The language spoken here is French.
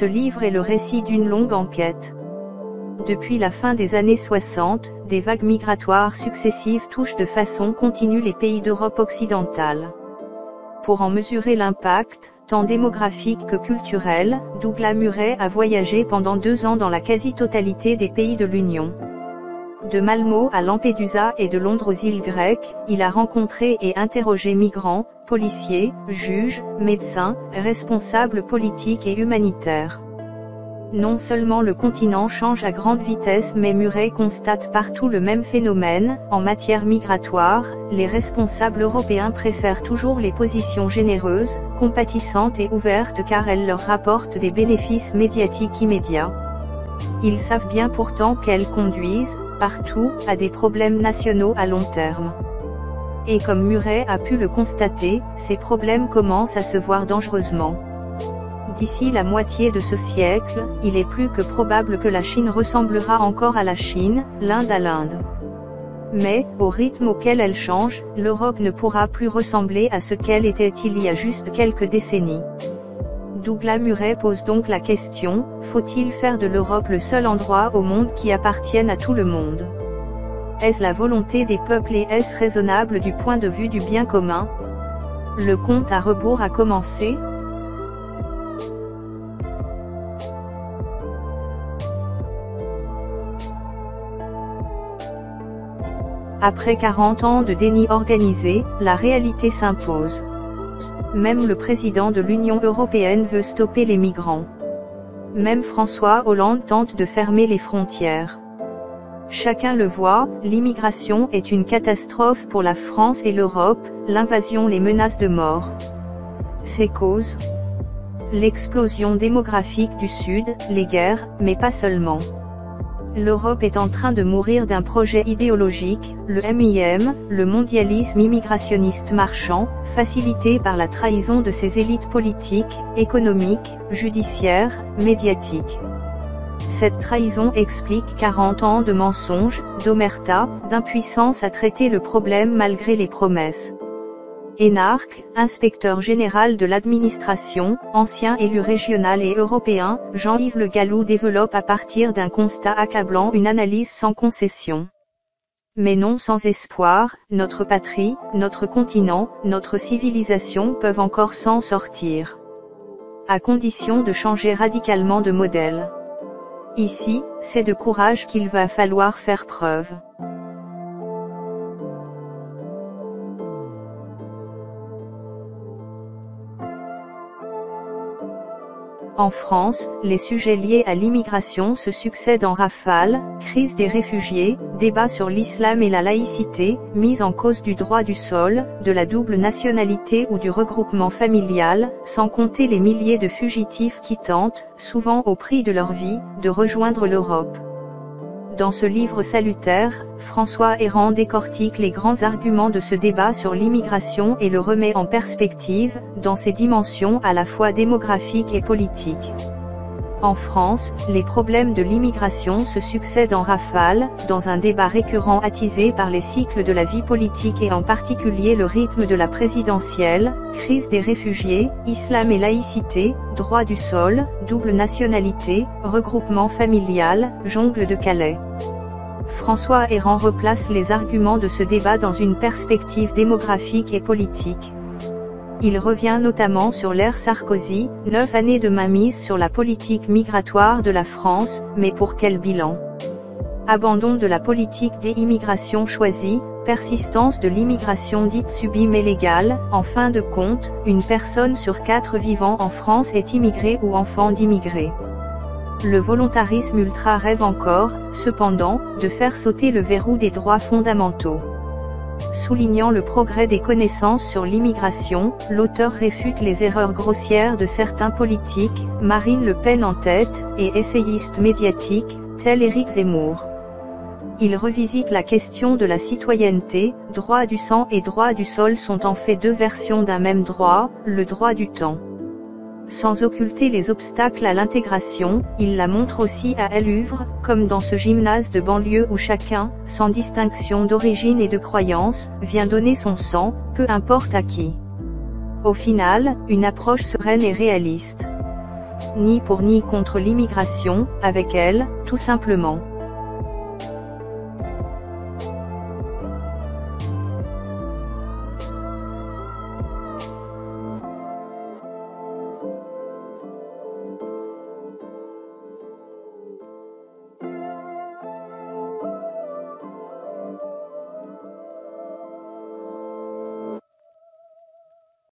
Ce livre est le récit d'une longue enquête. Depuis la fin des années 60, des vagues migratoires successives touchent de façon continue les pays d'Europe occidentale. Pour en mesurer l'impact, tant démographique que culturel, Douglas Murray a voyagé pendant 2 ans dans la quasi-totalité des pays de l'Union. De Malmö à Lampedusa et de Londres aux îles grecques, il a rencontré et interrogé migrants, policiers, juges, médecins, responsables politiques et humanitaires. Non seulement le continent change à grande vitesse, mais Murray constate partout le même phénomène. En matière migratoire, les responsables européens préfèrent toujours les positions généreuses, compatissantes et ouvertes car elles leur rapportent des bénéfices médiatiques immédiats. Ils savent bien pourtant qu'elles conduisent, partout, à des problèmes nationaux à long terme. Et comme Murray a pu le constater, ces problèmes commencent à se voir dangereusement. D'ici la moitié de ce siècle, il est plus que probable que la Chine ressemblera encore à la Chine, l'Inde à l'Inde. Mais, au rythme auquel elle change, l'Europe ne pourra plus ressembler à ce qu'elle était il y a juste quelques décennies. Douglas Murray pose donc la question, faut-il faire de l'Europe le seul endroit au monde qui appartienne à tout le monde? Est-ce la volonté des peuples et est-ce raisonnable du point de vue du bien commun? Le compte à rebours a commencé. Après 40 ans de déni organisé, la réalité s'impose. Même le président de l'Union européenne veut stopper les migrants. Même François Hollande tente de fermer les frontières. Chacun le voit, l'immigration est une catastrophe pour la France et l'Europe, l'invasion les menace de mort. Ses causes? L'explosion démographique du Sud, les guerres, mais pas seulement. L'Europe est en train de mourir d'un projet idéologique, le MIM, le mondialisme immigrationniste marchand, facilité par la trahison de ses élites politiques, économiques, judiciaires, médiatiques. Cette trahison explique 40 ans de mensonges, d'omerta, d'impuissance à traiter le problème malgré les promesses. Énarque, inspecteur général de l'administration, ancien élu régional et européen, Jean-Yves Le Gallou développe à partir d'un constat accablant une analyse sans concession. Mais non sans espoir, notre patrie, notre continent, notre civilisation peuvent encore s'en sortir. À condition de changer radicalement de modèle. Ici, c'est de courage qu'il va falloir faire preuve. En France, les sujets liés à l'immigration se succèdent en rafale, crise des réfugiés, débat sur l'islam et la laïcité, mise en cause du droit du sol, de la double nationalité ou du regroupement familial, sans compter les milliers de fugitifs qui tentent, souvent au prix de leur vie, de rejoindre l'Europe. Dans ce livre salutaire, François Héran décortique les grands arguments de ce débat sur l'immigration et le remet en perspective, dans ses dimensions à la fois démographiques et politiques. En France, les problèmes de l'immigration se succèdent en rafale, dans un débat récurrent attisé par les cycles de la vie politique et en particulier le rythme de la présidentielle, crise des réfugiés, islam et laïcité, droit du sol, double nationalité, regroupement familial, jungle de Calais. François Héran replace les arguments de ce débat dans une perspective démographique et politique. Il revient notamment sur l'ère Sarkozy, 9 années de mainmise sur la politique migratoire de la France, mais pour quel bilan? Abandon de la politique des immigrations choisies, persistance de l'immigration dite subie mais légale, en fin de compte, une personne sur 4 vivant en France est immigrée ou enfant d'immigrés. Le volontarisme ultra rêve encore, cependant, de faire sauter le verrou des droits fondamentaux. Soulignant le progrès des connaissances sur l'immigration, l'auteur réfute les erreurs grossières de certains politiques, Marine Le Pen en tête, et essayistes médiatiques, tels Éric Zemmour. Il revisite la question de la citoyenneté, droit du sang et droit du sol sont en fait 2 versions d'un même droit, le droit du temps. Sans occulter les obstacles à l'intégration, il la montre aussi à Eluvre, comme dans ce gymnase de banlieue où chacun, sans distinction d'origine et de croyance, vient donner son sang, peu importe à qui. Au final, une approche sereine et réaliste. Ni pour ni contre l'immigration, avec elle, tout simplement.